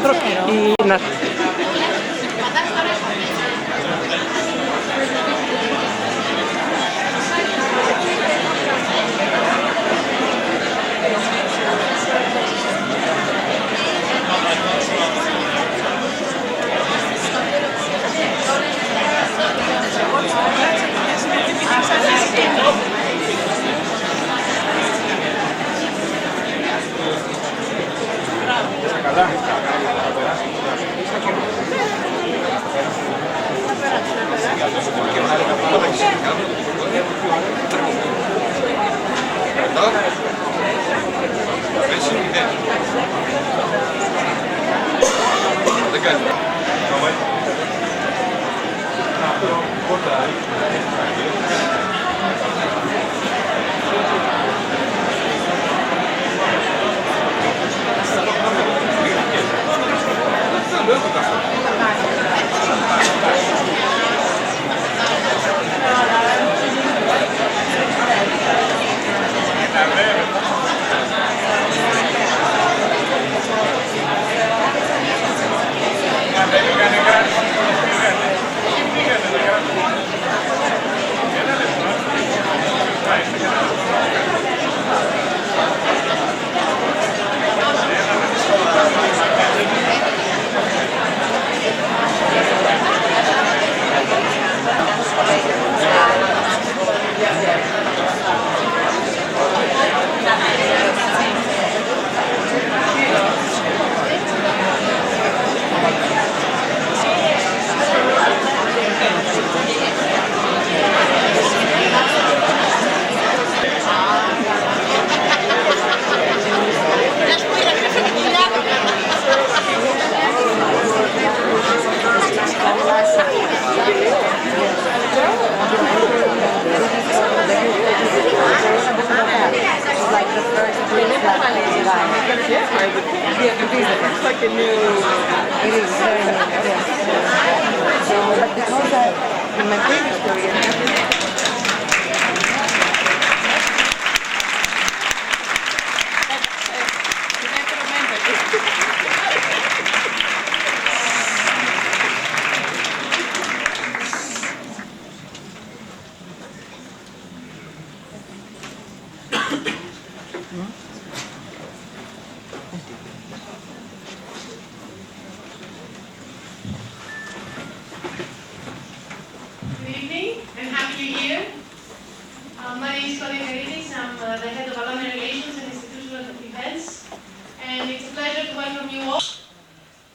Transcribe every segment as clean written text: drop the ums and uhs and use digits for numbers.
y nada.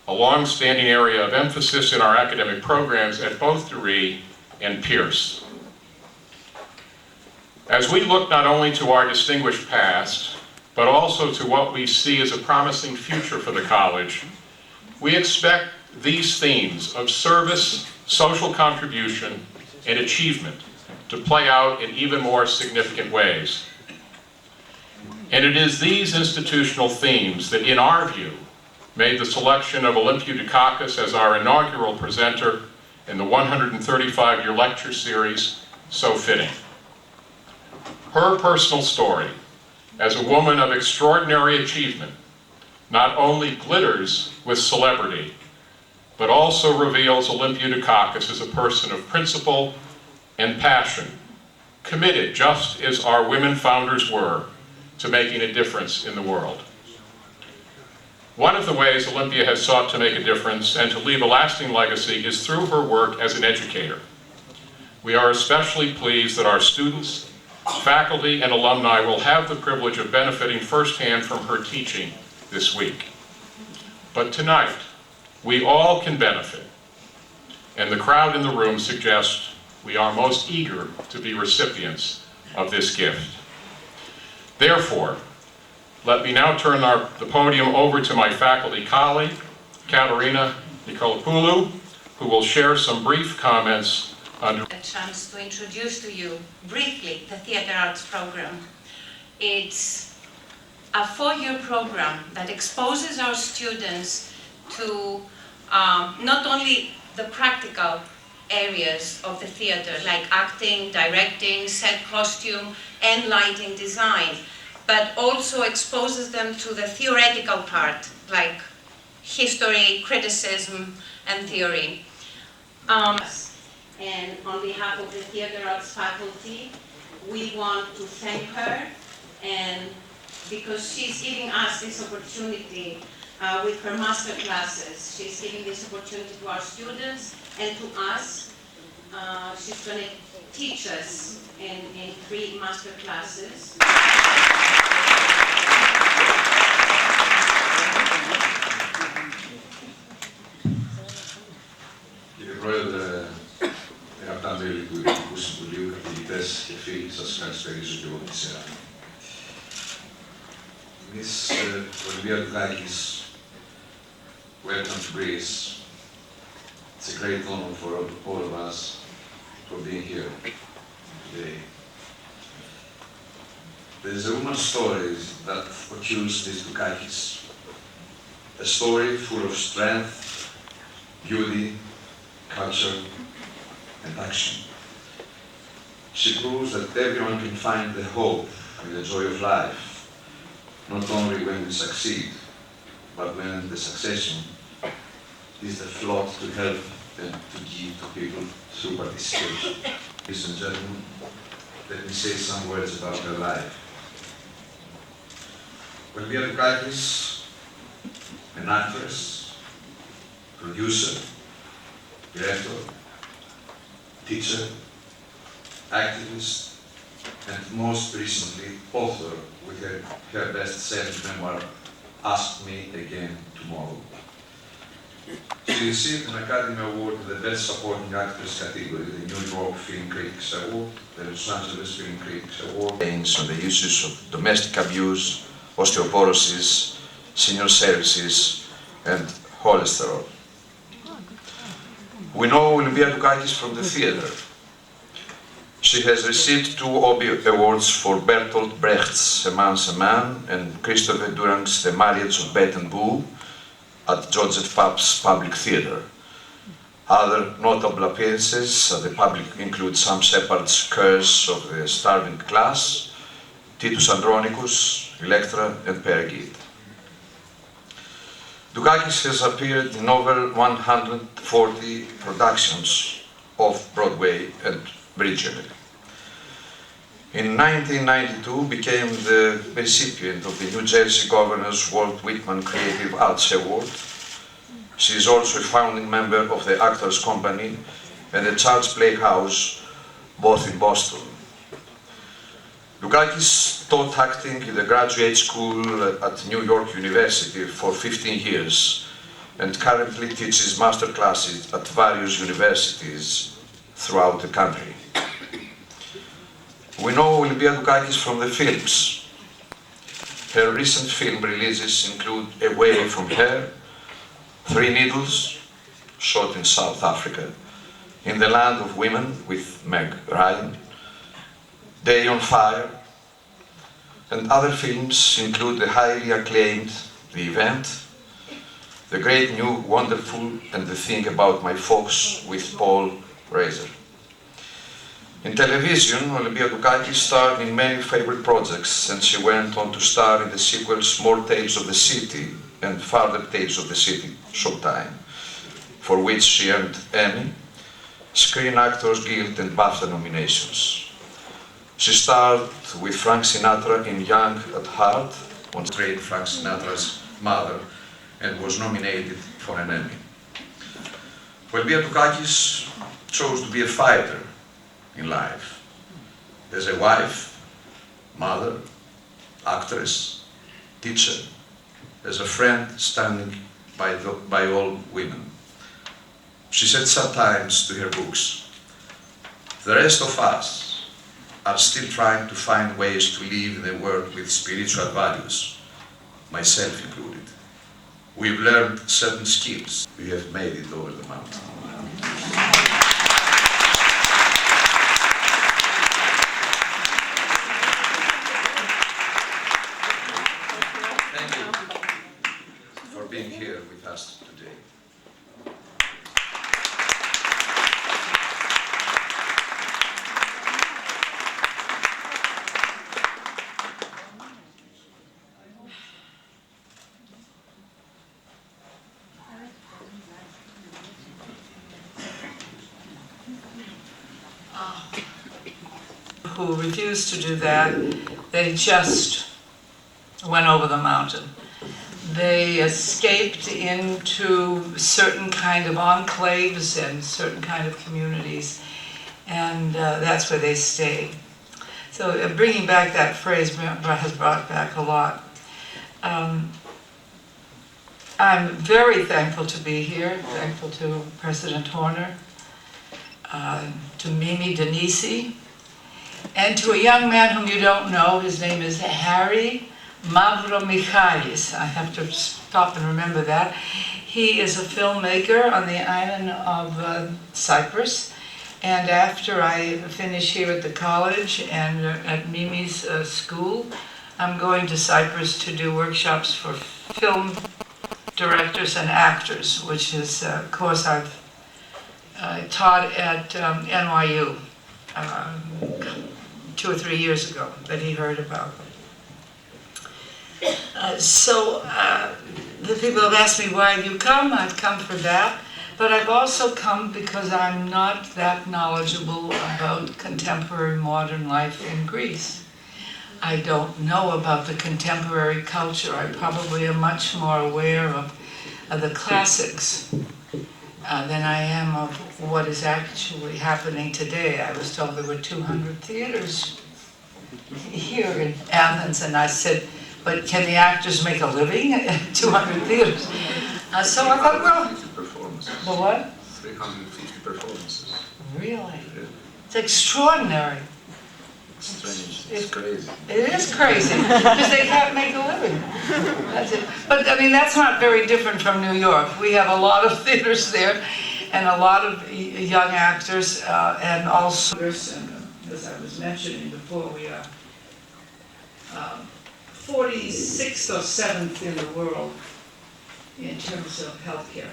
A long-standing area of emphasis in our academic programs at both Deree and Pierce. As we look not only to our distinguished past, but also to what we see as a promising future for the college, we expect these themes of service, social contribution, and achievement to play out in even more significant ways. And it is these institutional themes that, in our view, made the selection of Olympia Doukakis as our inaugural presenter in the 135-year lecture series so fitting. Her personal story as a woman of extraordinary achievement not only glitters with celebrity, but also reveals Olympia Doukakis as a person of principle and passion, committed, just as our women founders were, to making a difference in the world. One of the ways Olympia has sought to make a difference and to leave a lasting legacy is through her work as an educator. We are especially pleased that our students, faculty, and alumni will have the privilege of benefiting firsthand from her teaching this week. But tonight, we all can benefit, and the crowd in the room suggests we are most eager to be recipients of this gift. Therefore, let me now turn the podium over to my faculty colleague, Katerina Nikolapoulou, who will share some brief comments on a chance to introduce to you briefly the Theatre Arts program. It's a four-year program that exposes our students to not only the practical areas of the theatre, like acting, directing, set costume, and lighting design, but also exposes them to the theoretical part, like history, criticism, and theory. And on behalf of the Theatre Arts faculty, we want to thank her, and because she's giving us this opportunity with her master classes. She's giving this opportunity to our students and to us. She's going to teach us in 3 master classes. Κύριε Πρόεδρε, αγαπητά μέλη του Υπουργικού Συμβουλίου, καθηγητές και φίλοι, σας καλησπερίζω και εγώ με τη σειρά. Miss Olympia Doukakis, welcome to Greece. It's a great honor for all of us for being here today. There is a woman's story that occurs Miss Doukakis, a story full of strength, beauty, culture, and action. She proves that everyone can find the hope and the joy of life, not only when we succeed, but when the succession is the float to help and to give to people through participation. Ladies and gentlemen, let me say some words about her life. Olympia Doukakis, an actress, producer, director, teacher, activist, and most recently, author with her best-selling memoir, Ask Me Again Tomorrow. She received an Academy Award in the Best Supporting Actress category, the New York Film Critics Award, the Los Angeles Film Critics Award. On the issues of domestic abuse, osteoporosis, senior services, and cholesterol. We know Olympia Doukakis from the theatre. She has received 2 Obie Awards for Bertolt Brecht's A Man's a Man and Christopher Durang's The Marriage of Bette and Boo at Joseph Papp's Public Theatre. Other notable appearances at the public include Sam Shepard's Curse of the Starving Class, Titus Andronicus, Electra, and Peregrine. Doukakis has appeared in over 140 productions off-Broadway and regionally. In 1992, became the recipient of the New Jersey Governor's Walt Whitman Creative Arts Award. She is also a founding member of the Actors Company and the Church Playhouse, both in Boston. Doukakis taught acting in the graduate school at New York University for 15 years and currently teaches master classes at various universities throughout the country. We know Olympia Doukakis from the films. Her recent film releases include Away from Her, 3 Needles, shot in South Africa, In the Land of Women with Meg Ryan, Day on Fire, and other films include the highly acclaimed The Event, The Great New Wonderful, and The Thing About My Folks with Paul Reiser. In television, Olympia Doukakis starred in many favorite projects, and she went on to star in the sequels More Tales of the City and Farther Tales of the City, Showtime, for which she earned Emmy, Screen Actors Guild and BAFTA nominations. She starred with Frank Sinatra in Young at Heart, portrayed Frank Sinatra's mother, and was nominated for an Emmy. Olympia Doukakis chose to be a fighter in life, as a wife, mother, actress, teacher, as a friend standing by all women. She said sometimes to her books, "The rest of us are still trying to find ways to live in the world with spiritual values, myself included. We've learned certain skills. We have made it over the mountain." Thank you for being here with us today. who refused to do that, they just went over the mountain. They escaped into certain kind of enclaves and certain kind of communities, and that's where they stayed. So bringing back that phrase has brought back a lot. I'm very thankful to be here, thankful to President Horner, to Mimi Denisi, and to a young man whom you don't know. His name is Harry Mavromichalis. I have to stop and remember that. He is a filmmaker on the island of Cyprus. And after I finish here at the college and at Mimi's school, I'm going to Cyprus to do workshops for film directors and actors, which is a course I've taught at NYU 2 or 3 years ago that he heard about. The people have asked me, why have you come? I've come for that. But I've also come because I'm not that knowledgeable about contemporary modern life in Greece. I don't know about the contemporary culture. I probably am much more aware of the classics than I am of what is actually happening today. I was told there were 200 theaters here in Athens, and I said, but can the actors make a living at 200 theaters? So I thought, well, the what? 350 performances. Really? Yeah. It's extraordinary. It's strange. It's crazy. It is crazy, because they can't make a living. That's it. But I mean, that's not very different from New York. We have a lot of theaters there, and a lot of young actors, and also, and, as I was mentioning before, we are 46th or 7th in the world in terms of healthcare.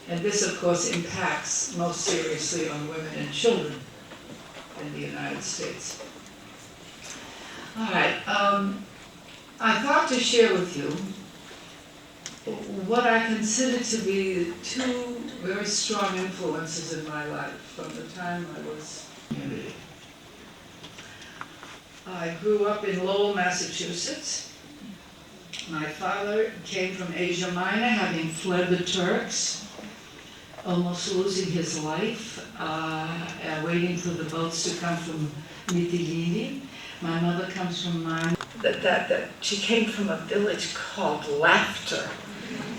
And this, of course, impacts most seriously on women and children in the United States. All right, I thought to share with you what I consider to be 2 very strong influences in my life from the time I was in community. I grew up in Lowell, Massachusetts. My father came from Asia Minor, having fled the Turks, almost losing his life, and waiting for the boats to come from Mytilene. My mother comes from mine. She came from a village called Laughter.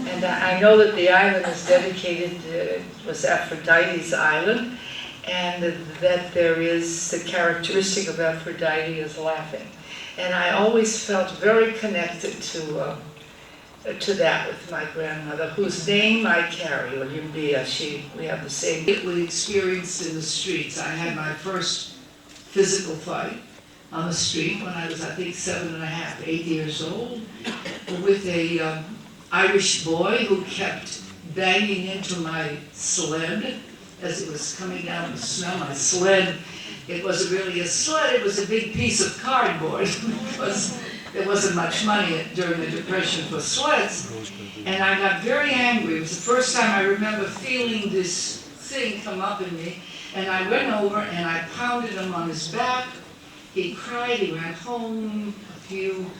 And I know that the island is dedicated, it was Aphrodite's island, and that there is the characteristic of Aphrodite is laughing. And I always felt very connected to that with my grandmother, whose name I carry, Olympia. We have the same. We experienced in the streets. I had my first physical fight on the street when I was, I think, 7 and a half, 8 years old, with a Irish boy who kept banging into my sled as it was coming down the snow. My sled, it wasn't really a sled, it was a big piece of cardboard because there wasn't much money during the Depression for sleds. And I got very angry. It was the first time I remember feeling this thing come up in me. And I went over and I pounded him on his back. He cried, he ran home. A few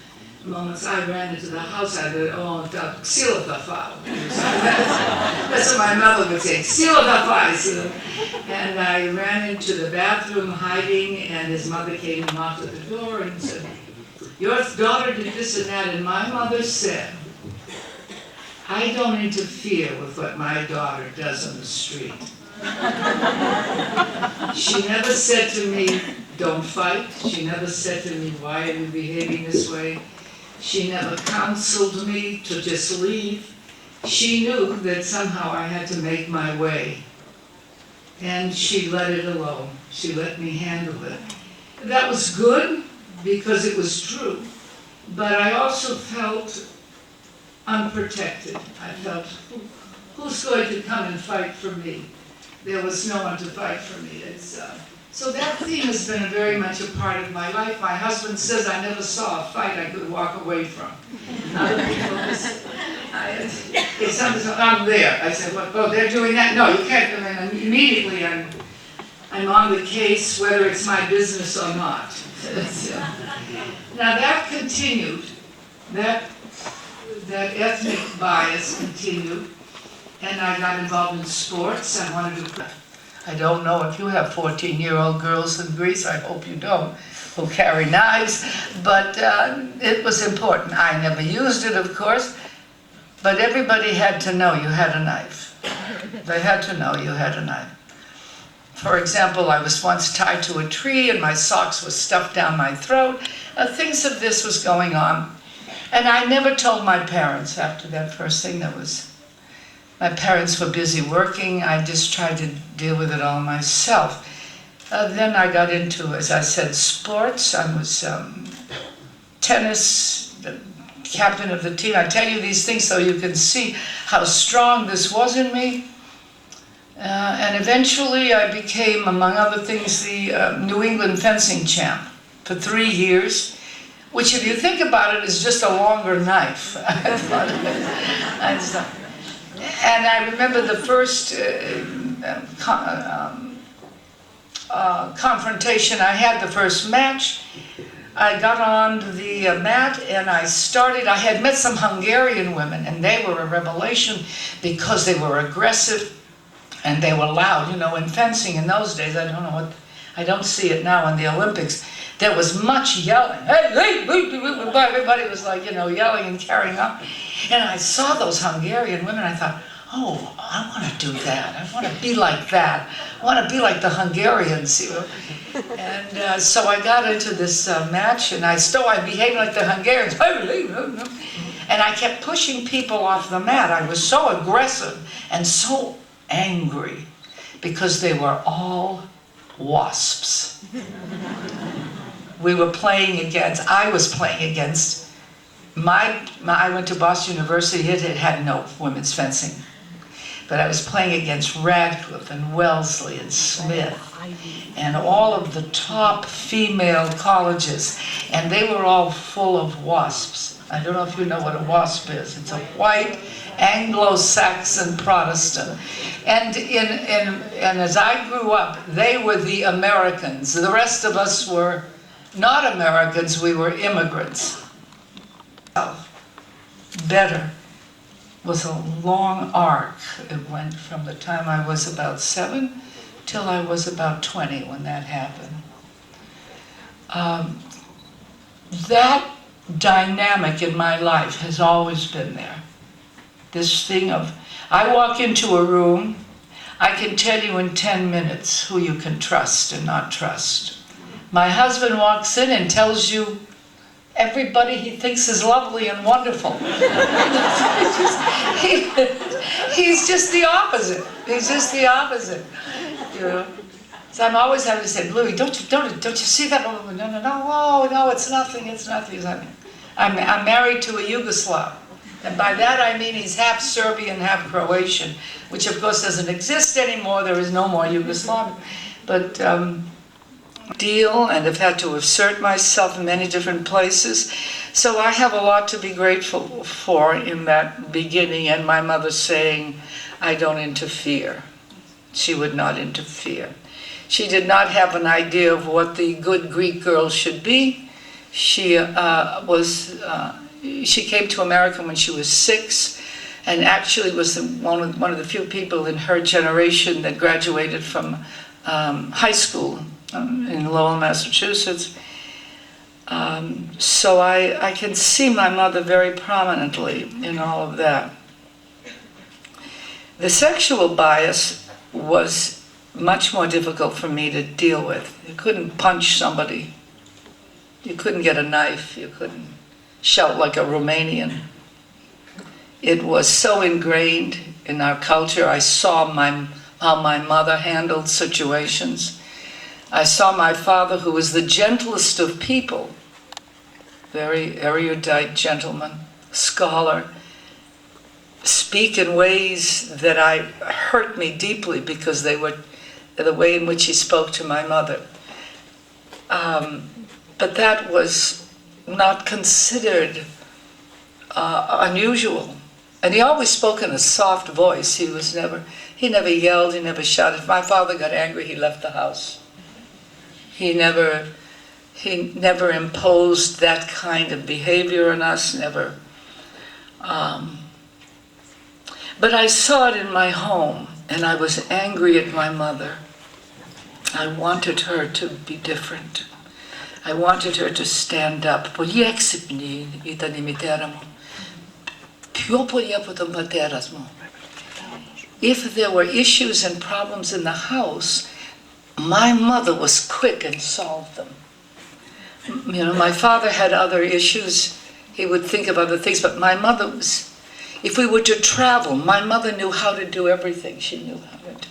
moments I ran into the house, I said, oh, xilotafal. That's what my mother would say, xilotafal. And I ran into the bathroom hiding, and his mother came and knocked at the door and said, your daughter did this and that, and my mother said, I don't interfere with what my daughter does on the street. She never said to me, don't fight. She never said to me, why are you behaving this way? She never counseled me to just leave. She knew that somehow I had to make my way. And she let it alone. She let me handle it. That was good because it was true. But I also felt unprotected. I felt, who's going to come and fight for me? There was no one to fight for me. So that theme has been very much a part of my life. My husband says I never saw a fight I could walk away from. Other people, I'm there. I said, what, oh, they're doing that? No, you can't. I mean, immediately I'm on the case whether it's my business or not. Now that continued, that ethnic bias continued, and I got involved in sports. I don't know if you have 14-year-old girls in Greece, I hope you don't, who carry knives, but it was important. I never used it, of course, but everybody had to know you had a knife. They had to know you had a knife. For example, I was once tied to a tree and my socks were stuffed down my throat. Things of this was going on. And I never told my parents after that first thing. My parents were busy working. I just tried to deal with it all myself. Then I got into, as I said, sports. I was tennis, the captain of the team. I tell you these things so you can see how strong this was in me. And eventually I became, among other things, the New England fencing champ for 3 years, which if you think about it is just a longer knife. And I remember the first confrontation I had, the first match. I got on the mat and I had met some Hungarian women and they were a revelation because they were aggressive and they were loud. You know, in fencing in those days, I don't see it now in the Olympics, there was much yelling. Hey, everybody was like, yelling and carrying on. And I saw those Hungarian women, I thought, oh, I want to do that. I want to be like that. I want to be like the Hungarians, And so I got into this match, and I behaved like the Hungarians. And I kept pushing people off the mat. I was so aggressive and so angry because they were all wasps. I was playing against, I went to Boston University, it had no women's fencing. But I was playing against Radcliffe and Wellesley and Smith and all of the top female colleges, and they were all full of wasps. I don't know if you know what a wasp is. It's a white Anglo-Saxon Protestant. And as I grew up, they were the Americans. The rest of us were not Americans, we were immigrants. Better was a long arc. It went from the time I was about 7 till I was about 20 when that happened. That dynamic in my life has always been there. This thing of, I walk into a room, I can tell you in 10 minutes who you can trust and not trust. My husband walks in and tells you everybody he thinks is lovely and wonderful. He's just the opposite. He's just the opposite. So I'm always having to say, Louis, don't you see that? No, it's nothing. I'm married to a Yugoslav. And by that I mean he's half Serbian, half Croatian, which of course doesn't exist anymore. There is no more Yugoslavia. But deal and have had to assert myself in many different places. So I have a lot to be grateful for in that beginning, and my mother saying, I don't interfere. She would not interfere. She did not have an idea of what the good Greek girl should be. She came to America when she was 6, and actually was one of the few people in her generation that graduated from high school in Lowell, Massachusetts. So I can see my mother very prominently in all of that. The sexual bias was much more difficult for me to deal with. You couldn't punch somebody. You couldn't get a knife. You couldn't shout like a Romanian. It was so ingrained in our culture. I saw how my mother handled situations. I saw my father, who was the gentlest of people, very erudite gentleman, scholar, speak in ways that hurt me deeply because they were the way in which he spoke to my mother. But that was not considered unusual. And he always spoke in a soft voice. He never yelled, he never shouted. If my father got angry, he left the house. He never imposed that kind of behavior on us, never. But I saw it in my home, and I was angry at my mother. I wanted her to be different. I wanted her to stand up. If there were issues and problems in the house, my mother was quick and solved them. You know, my father had other issues. He would think of other things, but my mother was, if we were to travel, my mother knew how to do everything. She knew how to do.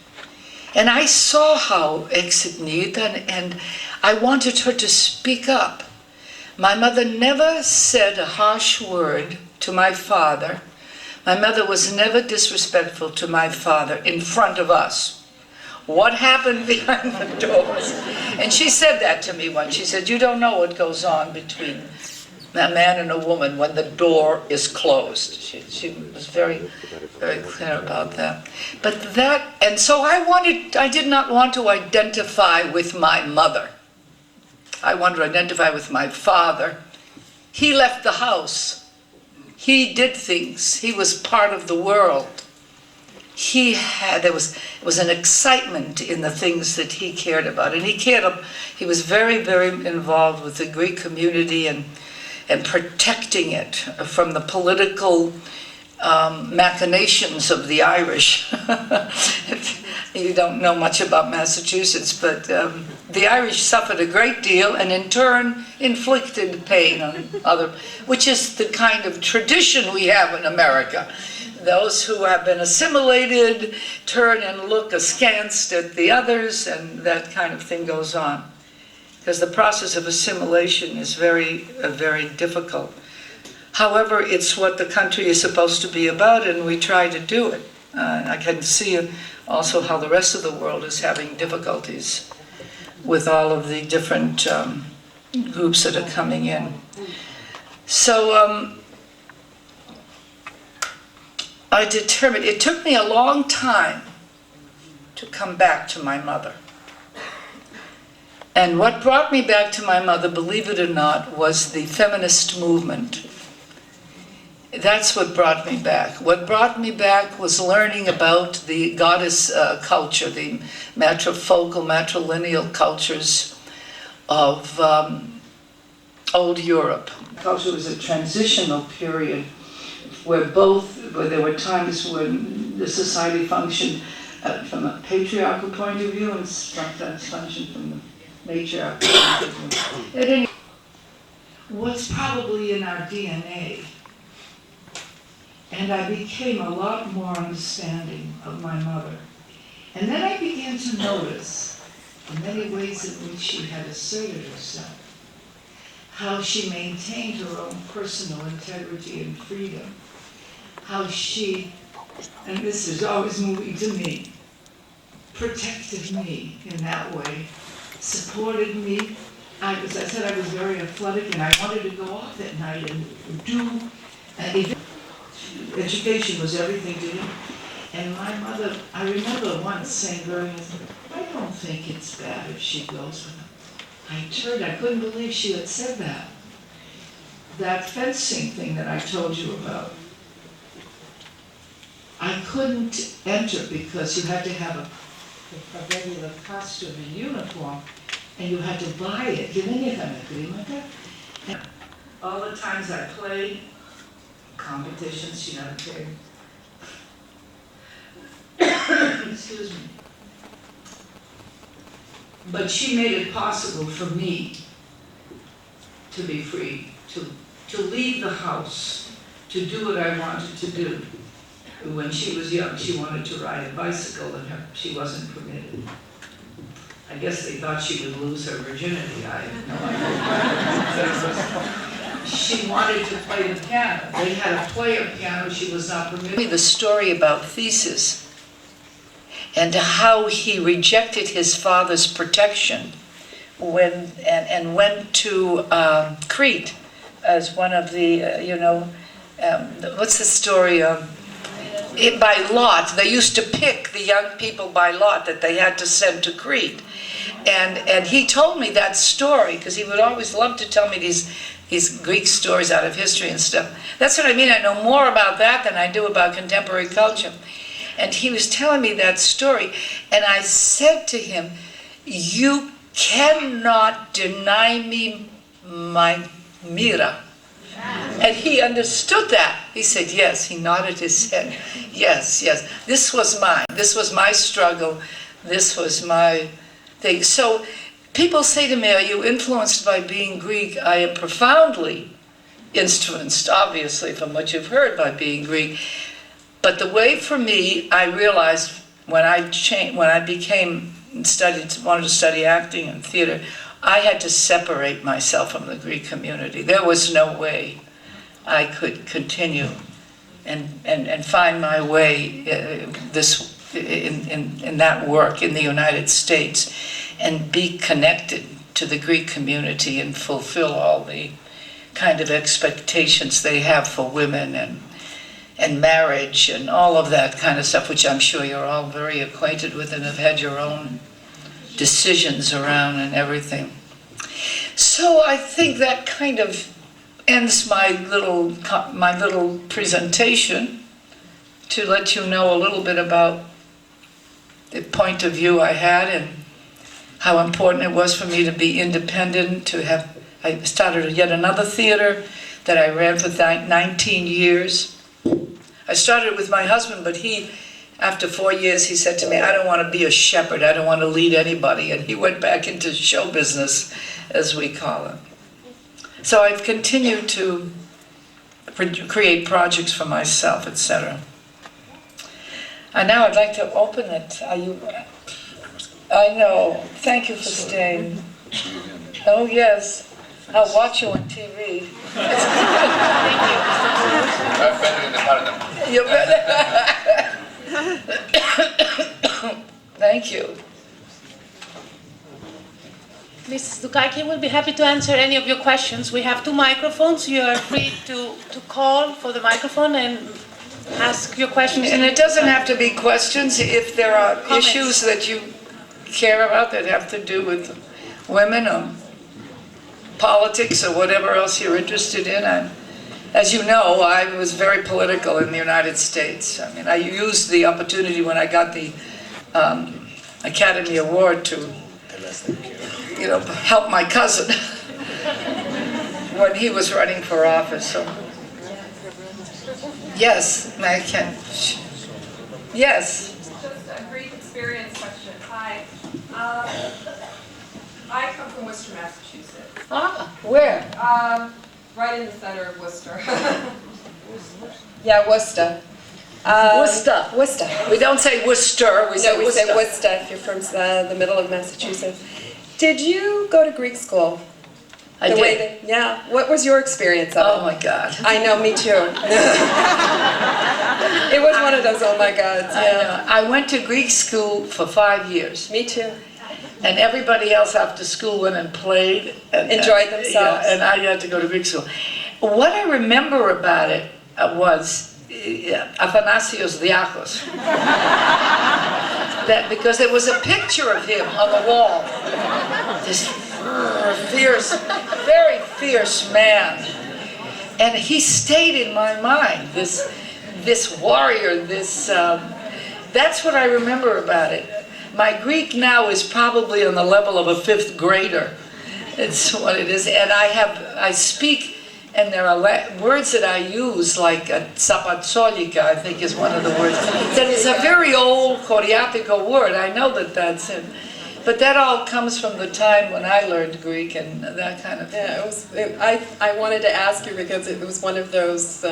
And I saw how and I wanted her to speak up. My mother never said a harsh word to my father. My mother was never disrespectful to my father in front of us. What happened behind the doors? And she said that to me once. She said, you don't know what goes on between a man and a woman when the door is closed. She was very, very clear about that. But that, and so I did not want to identify with my mother. I wanted to identify with my father. He left the house. He did things. He was part of the world. It was an excitement in the things that he cared about. And he was very, very involved with the Greek community and protecting it from the political machinations of the Irish. You don't know much about Massachusetts, but the Irish suffered a great deal and in turn inflicted pain on which is the kind of tradition we have in America. Those who have been assimilated turn and look askance at the others, and that kind of thing goes on. Because the process of assimilation is very, very difficult. However, it's what the country is supposed to be about, and we try to do it. I can see also how the rest of the world is having difficulties with all of the different groups that are coming in. So I determined, it took me a long time to come back to my mother. And what brought me back to my mother, believe it or not, was the feminist movement. That's what brought me back. What brought me back was learning about the goddess culture, the matrifocal, matrilineal cultures of old Europe. Culture was a transitional period where there were times when the society functioned from a patriarchal point of view and sometimes functioned from the matriarchal point of view. What's probably in our DNA. And I became a lot more understanding of my mother. And then I began to notice the many ways in which she had asserted herself, how she maintained her own personal integrity and freedom, how she, and this is always moving to me, protected me in that way, supported me. As I said, I was very athletic and I wanted to go off at night and do education was everything to me. And my mother, I remember once saying I don't think it's bad if she goes with him. I couldn't believe she had said that. That fencing thing that I told you about. I couldn't enter because you had to have a regular costume and uniform, and you had to buy it. And all the times I played, competitions, she never paid. Excuse me. But she made it possible for me to be free, to leave the house, to do what I wanted to do. When she was young, she wanted to ride a bicycle and she wasn't permitted. I guess they thought she would lose her virginity. I had no idea. She wanted to play the piano. They had a player piano, she was not permitted. The story about Theseus and how he rejected his father's protection and went to Crete as one of the, what's the story of by lot. They used to pick the young people by lot that they had to send to Crete. And he told me that story, because he would always love to tell me these Greek stories out of history and stuff. That's what I mean. I know more about that than I do about contemporary culture. And he was telling me that story, and I said to him, you cannot deny me my mira. And he understood that. He said, yes. He nodded his head. Yes, yes. This was mine. This was my struggle. This was my thing. So people say to me, are you influenced by being Greek? I am profoundly influenced, obviously, from what you've heard by being Greek. But the way for me, I realized when I wanted to study acting and theater, I had to separate myself from the Greek community. There was no way I could continue and find my way in that work in the United States and be connected to the Greek community and fulfill all the kind of expectations they have for women and marriage and all of that kind of stuff, which I'm sure you're all very acquainted with and have had your own decisions around and everything. So I think that kind of ends my little presentation to let you know a little bit about the point of view I had and how important it was for me to be independent, I started yet another theater that I ran for 19 years. I started with my husband, but after 4 years, he said to me, I don't want to be a shepherd, I don't want to lead anybody, and he went back into show business, as we call it. So I've continued to create projects for myself, etc. And now I'd like to open it. I know. Thank you for staying. Oh, yes. I'll watch you on TV. Thank you. Better in the parliament. You're better. Thank you. Mrs. Doukakis will be happy to answer any of your questions. We have 2 microphones. You are free to call for the microphone and ask your questions. And it doesn't have to be questions. If there are Comments. issues that you care about that have to do with women or politics or whatever else you're interested in. As you know, I was very political in the United States. I mean, I used the opportunity when I got the Academy Award to, help my cousin when he was running for office. So, yes, I can. Yes. Just a brief experience question. Hi. I come from Worcester, Massachusetts. Ah, where? Right in the center of Worcester. Yeah, Worcester. Worcester. Worcester. We don't say Worcester, we say No, we Worcester. say Worcester if you're from the middle of Massachusetts. Did you go to Greek school? I The did. way yeah. What was your experience of it? Oh my God. I know, me too. It was one of those oh my gods. Yeah. I went to Greek school for 5 years. Me too. And everybody else after school went and played. And, Enjoyed themselves. Yeah, and I had to go to Greek school. What I remember about it was Athanasios Diakos. That because there was a picture of him on the wall. This fierce, very fierce man. And he stayed in my mind, this warrior, that's what I remember about it. My Greek now is probably on the level of a 5th grader. It's what it is. And I speak, and there are words that I use, like tsapatsolica, I think is one of the words. That is a very old Koreatico word. I know that that's it. But that all comes from the time when I learned Greek and that kind of thing. Yeah, I wanted to ask you because it was one of those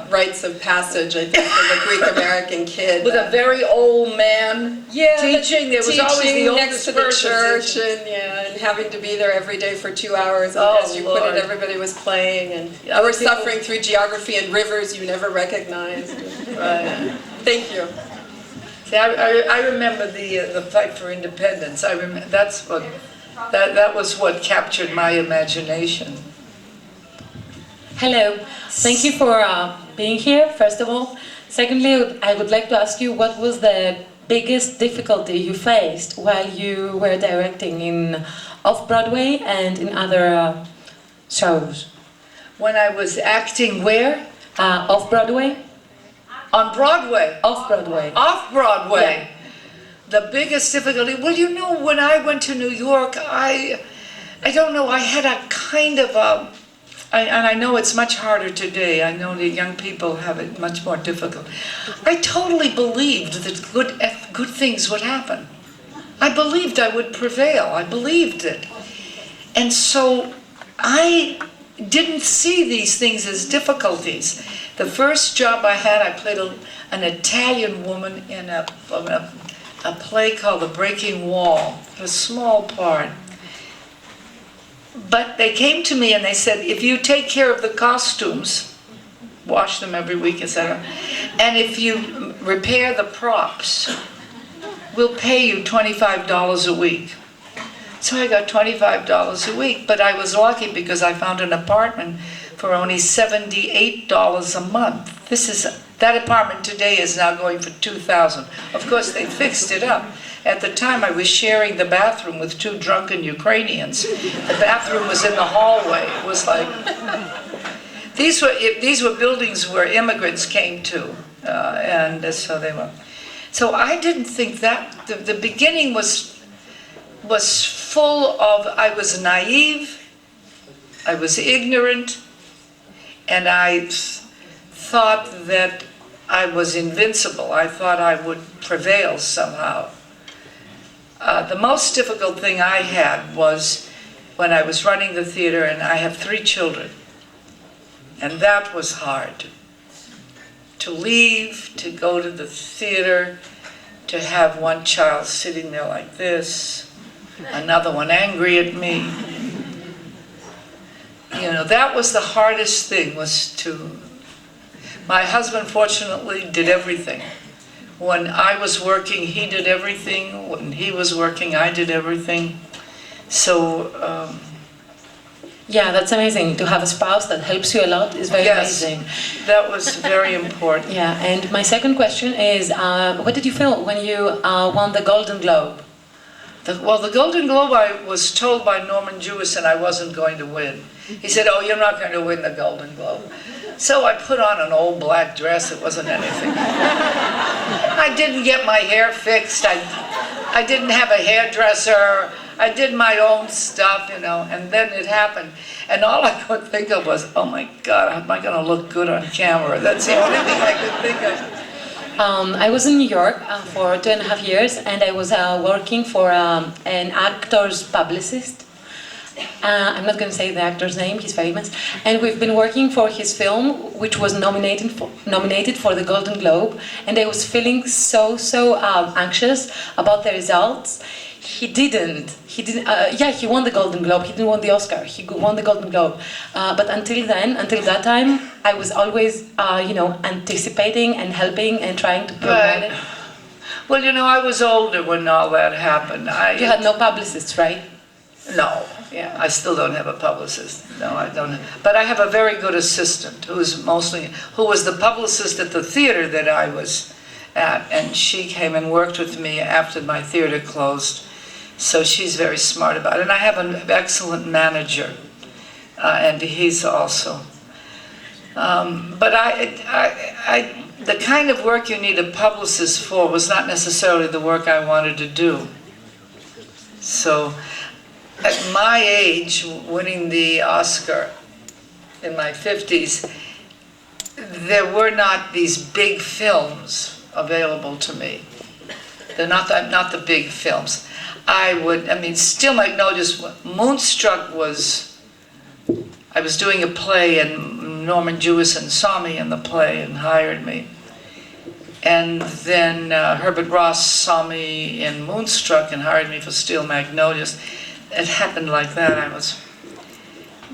rites of passage, I think, for the Greek American kid. With a very old man teaching. There was always the next to the person church teaching. and having to be there every day for 2 hours. And Oh, as you Lord. put it, everybody was playing and Yeah, we're people- suffering through geography and rivers you never recognized. Right. Thank you. See, I remember the fight for independence. I remember that was what captured my imagination. Hello. Thank you for being here, first of all. Secondly, I would like to ask you what was the biggest difficulty you faced while you were directing in Off-Broadway and in other shows? When I was acting where? Off-Broadway? On Broadway. Off-Broadway. Off-Broadway. The biggest difficulty, well, you know, when I went to New York, I don't know, I had a kind of a, and I know it's much harder today. I know the young people have it much more difficult. I totally believed that good things would happen. I believed I would prevail. I believed it. And so I didn't see these things as difficulties. The first job I had, I played an Italian woman in a play called The Breaking Wall, a small part. But they came to me and they said, if you take care of the costumes, wash them every week, etc., and if you repair the props, we'll pay you $25 a week. So I got $25 a week, but I was lucky because I found an apartment for only $78 a month. That apartment today is now going for $2,000. Of course, they fixed it up. At the time, I was sharing the bathroom with 2 drunken Ukrainians. The bathroom was in the hallway. It was like... These were buildings where immigrants came to, and so they were... So I didn't think that... The beginning was full of... I was naive, I was ignorant, and I thought that I was invincible. I thought I would prevail somehow. The most difficult thing I had was when I was running the theater, and I have 3 children. And that was hard. To leave, to go to the theater, to have one child sitting there like this, another one angry at me. You know, that was the hardest thing, was to... My husband, fortunately, did everything. When I was working, he did everything. When he was working, I did everything. So... Yeah, that's amazing. To have a spouse that helps you a lot is very amazing. That was very important. Yeah, and my second question is, what did you feel when you won the Golden Globe? Well, the Golden Globe, I was told by Norman Jewison I wasn't going to win. He said, oh, you're not going to win the Golden Globe. So I put on an old black dress. It wasn't anything. I didn't get my hair fixed. I didn't have a hairdresser. I did my own stuff, you know, and then it happened. And all I could think of was, oh my God, am I going to look good on camera? That's the only thing I could think of. I was in New York for 2.5 years, and I was working for an actor's publicist. I'm not going to say the actor's name, he's famous. And we've been working for his film, which was nominated for the Golden Globe. And I was feeling so anxious about the results. He won the Golden Globe. He didn't win the Oscar. He won the Golden Globe. But until that time, I was always, anticipating and helping and trying to promote it. Well, you know, I was older when all that happened. You had no publicists, right? No. Yeah, I still don't have a publicist. No, I don't. But I have a very good assistant who was the publicist at the theater that I was at, and she came and worked with me after my theater closed. So she's very smart about it. And I have an excellent manager, and he's also. But the kind of work you need a publicist for was not necessarily the work I wanted to do. So, at my age, winning the Oscar in my 50s, there were not these big films available to me. They're not the big films. Still Magnolia's, Moonstruck I was doing a play and Norman Jewison saw me in the play and hired me. And then Herbert Ross saw me in Moonstruck and hired me for Steel Magnolias. It happened like that.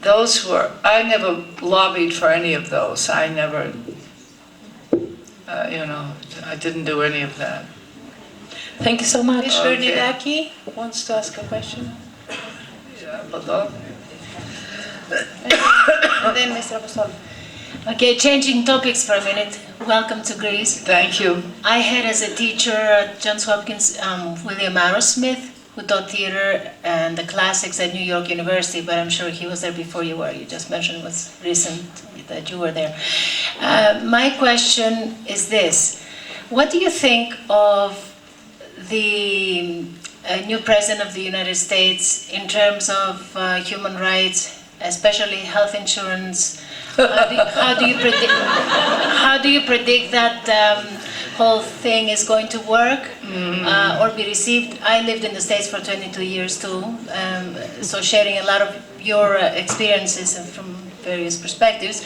I never lobbied for any of those. I never, I didn't do any of that. Thank you so much. Ms. Bernidaki wants to ask a question. Yeah, but And then Mr. Apostol. Okay, changing topics for a minute. Welcome to Greece. Thank you. I had as a teacher at Johns Hopkins William Arrowsmith, who taught theater and the classics at New York University, but I'm sure he was there before you were. You just mentioned it was recent that you were there. My question is this. What do you think of the new president of the United States in terms of human rights, especially health insurance? How do you predict that whole thing is going to work or be received? I lived in the States for 22 years too, so sharing a lot of your experiences from various perspectives.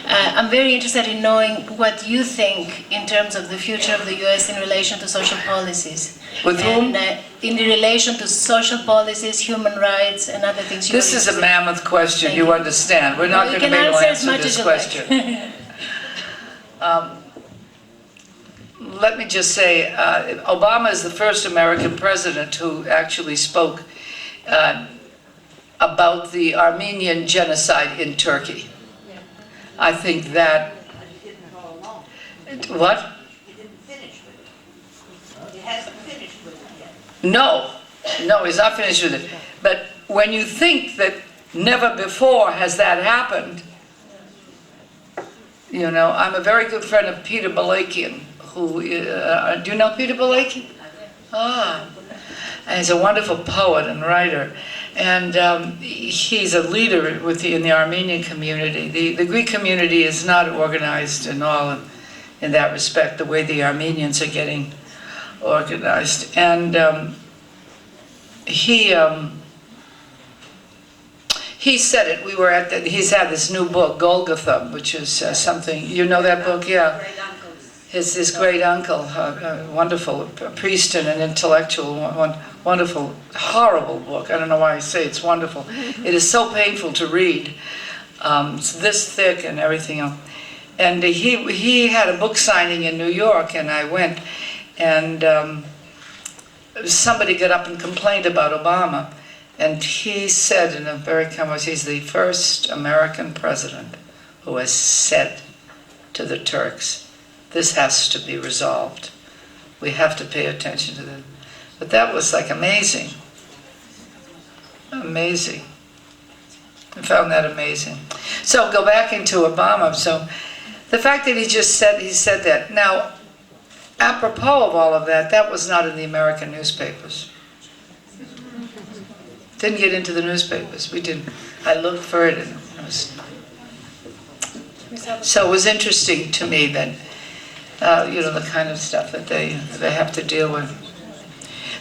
I'm very interested in knowing what you think in terms of the future of the US in relation to social policies. With whom? In relation to social policies, human rights, and other things. This is a mammoth question, Thank you you. understand. We're not You going to can be able to answer as answer much this as you question. Let me just say, Obama is the first American president who actually spoke about the Armenian genocide in Turkey. I think that... What? No, he's not finished with it. But when you think that never before has that happened, you know, I'm a very good friend of Peter Balakian, who, do you know Peter Balakian? Ah, and he's a wonderful poet and writer. And he's a leader in the Armenian community. The Greek community is not organized in that respect, the way the Armenians are getting organized. And he said it. We were at he's had this new book, Golgotha, which is something, you know that book? Yeah. His great uncle, wonderful, a priest and an intellectual, wonderful, horrible book. I don't know why I say it's wonderful. It is so painful to read. It's this thick and everything else. And he had a book signing in New York, and I went, and somebody got up and complained about Obama, and he said in a very convincing, he's the first American president who has said to the Turks, this has to be resolved. We have to pay attention to that. But that was like amazing. Amazing. I found that amazing. So go back into Obama. So the fact that he said that. Now, apropos of all of that, that was not in the American newspapers. Didn't get into the newspapers. We didn't. I looked for it, and it was. So it was interesting to me that, you know, the kind of stuff that they have to deal with.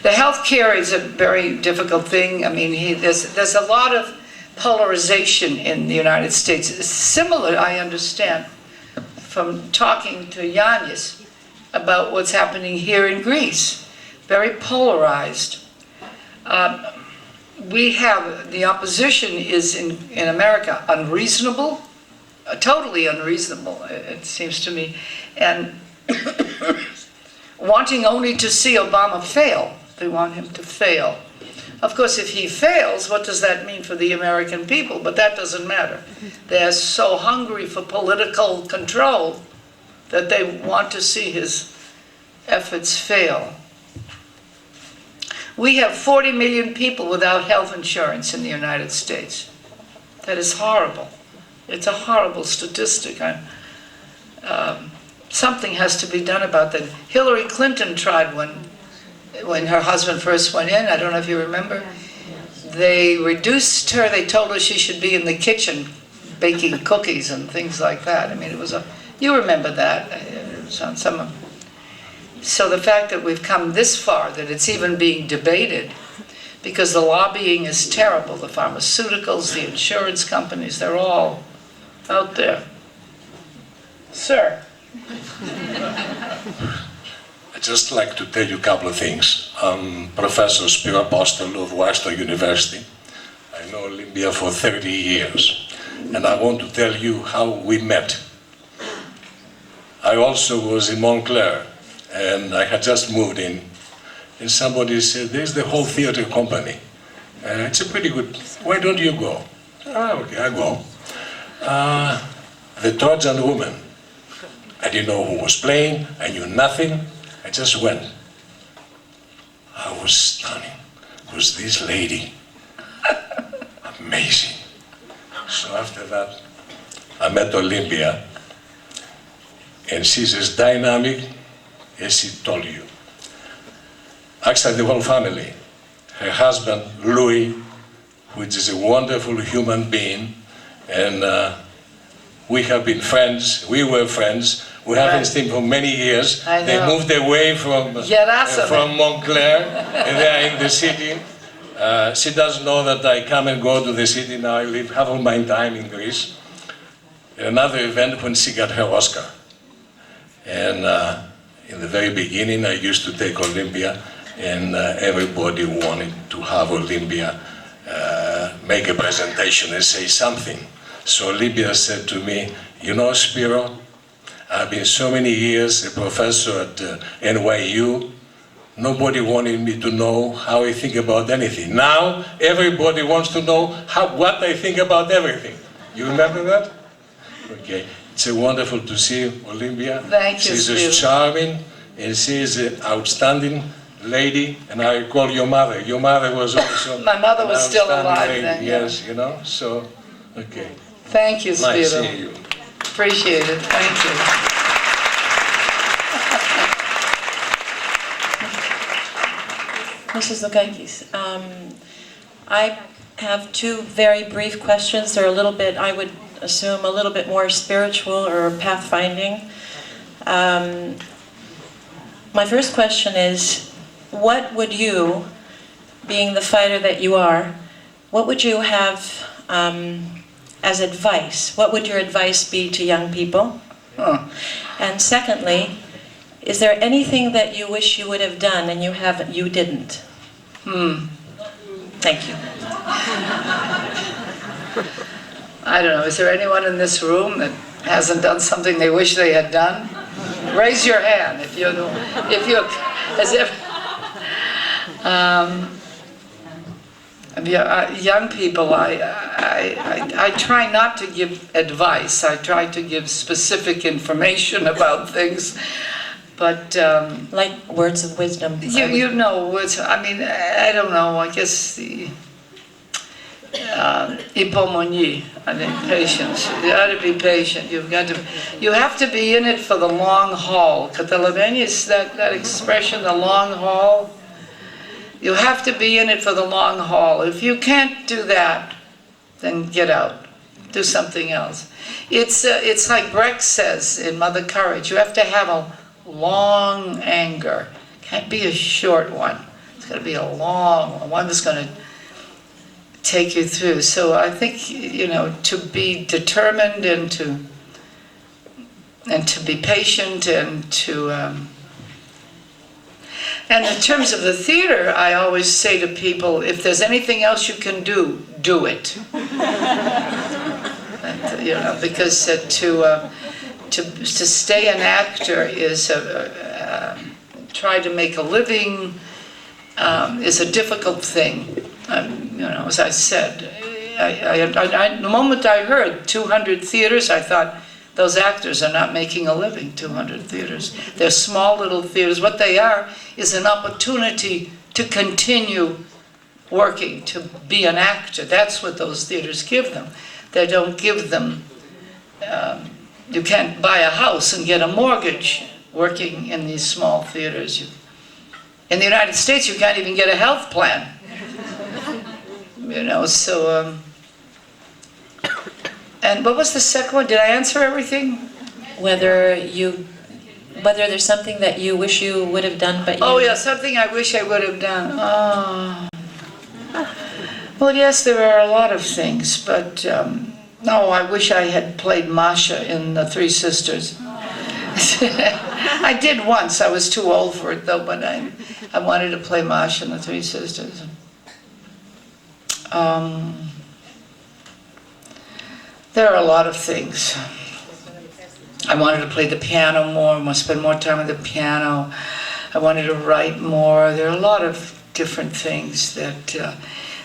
The healthcare is a very difficult thing. I mean, there's a lot of polarization in the United States. It's similar, I understand, from talking to Giannis about what's happening here in Greece. Very polarized. We have, the opposition is in America unreasonable, totally unreasonable, it seems to me, and wanting only to see Obama fail. They want him to fail. Of course, if he fails, what does that mean for the American people? But that doesn't matter. They're so hungry for political control that they want to see his efforts fail. We have 40 million people without health insurance in the United States. That is horrible. It's a horrible statistic. Something has to be done about that. Hillary Clinton tried when her husband first went in. I don't know if you remember. They reduced her. They told her she should be in the kitchen baking cookies and things like that. I mean, it was you remember that. It was on some of. So the fact that we've come this far, that it's even being debated, because the lobbying is terrible. The pharmaceuticals, the insurance companies, they're all out there. Sir. I'd just like to tell you a couple of things. I'm Professor Spiro Apostel of Western University. I know Olympia for 30 years. And I want to tell you how we met. I also was in Montclair, and I had just moved in. And somebody said, there's the whole theater company. It's a pretty good, why don't you go? Okay, I go. the Trojan woman. I didn't know who was playing, I knew nothing, I just went. I was stunning. It was this lady. Amazing. So after that, I met Olympia, and she's as dynamic as she told you. Actually, the whole family. Her husband, Louis, which is a wonderful human being, and we have been friends, we were friends, we haven't seen for many years. They moved away from Montclair, and they are in the city. She doesn't know that I come and go to the city now. I live half of my time in Greece. Another event when she got her Oscar. And in the very beginning, I used to take Olympia, and everybody wanted to have Olympia make a presentation and say something. So Olympia said to me, you know, Spiro, I've been so many years a professor at NYU. Nobody wanted me to know how I think about anything. Now, everybody wants to know what I think about everything. You remember that? Okay. It's wonderful to see Olympia. Thank you, She's Spiro. charming, and she's an outstanding lady, and I call your mother. Your mother was also My mother was still alive lady. then, yeah. Yes, you know, so, okay. Thank you, Spiro. Nice seeing you. Appreciate it, thank you. Mrs. Doukakis, I have two very brief questions. They're a little bit, I would assume, a little bit more spiritual or pathfinding. My first question is, what would you, being the fighter that you are, what would you have as advice? What would your advice be to young people? And secondly, is there anything that you wish you would have done and you didn't? Thank you. I don't know, is there anyone in this room that hasn't done something they wish they had done? Raise your hand if you, as if, young people, I try not to give advice. I try to give specific information about things, but like words of wisdom. you know, I mean, I don't know. I guess the hypomone, I think, patience. You got to be patient. You have to be in it for the long haul. Catalabenius, that expression, the long haul. You have to be in it for the long haul. If you can't do that, then get out. Do something else. It's like Brecht says in Mother Courage. You have to have a long anger. Can't be a short one. It's got to be a long one that's going to take you through. So I think, you know, to be determined and to be patient and to and in terms of the theater, I always say to people, if there's anything else you can do, do it. And, you know, because to stay an actor is try to make a living is a difficult thing. You know, as I said, the moment I heard 200 theaters, I thought, those actors are not making a living, 200 theaters. They're small little theaters. What they are is an opportunity to continue working, to be an actor. That's what those theaters give them. They don't give them, you can't buy a house and get a mortgage working in these small theaters. In the United States, you can't even get a health plan. You know, so, and what was the second one? Did I answer everything? Whether there's something that you wish you would have done, but you... Oh yeah, something I wish I would have done. Oh. Well, yes, there are a lot of things, but no, I wish I had played Masha in The Three Sisters. I did once. I was too old for it though, but I wanted to play Masha in The Three Sisters. There are a lot of things. I wanted to play the piano more, I want to spend more time on the piano. I wanted to write more. There are a lot of different things that,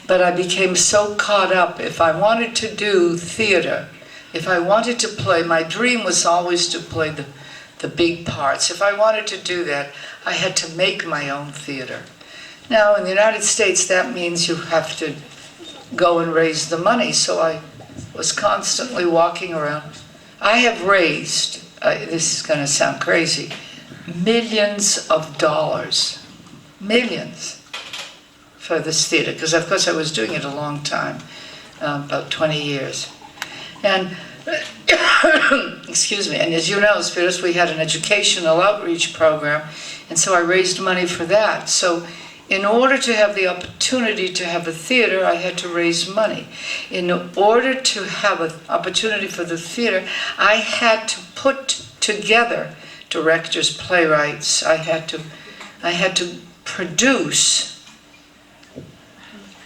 but I became so caught up. If I wanted to do theater, If I wanted to play, my dream was always to play the big parts. If I wanted to do that, I had to make my own theater. Now, in the United States, that means you have to go and raise the money, so I was constantly walking around. I have raised, this is going to sound crazy, millions of dollars, millions, for this theater, because of course I was doing it a long time, about 20 years. And, excuse me, and as you know, Spiros, we had an educational outreach program, and so I raised money for that. So in order to have the opportunity to have a theater, I had to raise money. In order to have an opportunity for the theater, I had to put together directors, playwrights. I had to produce,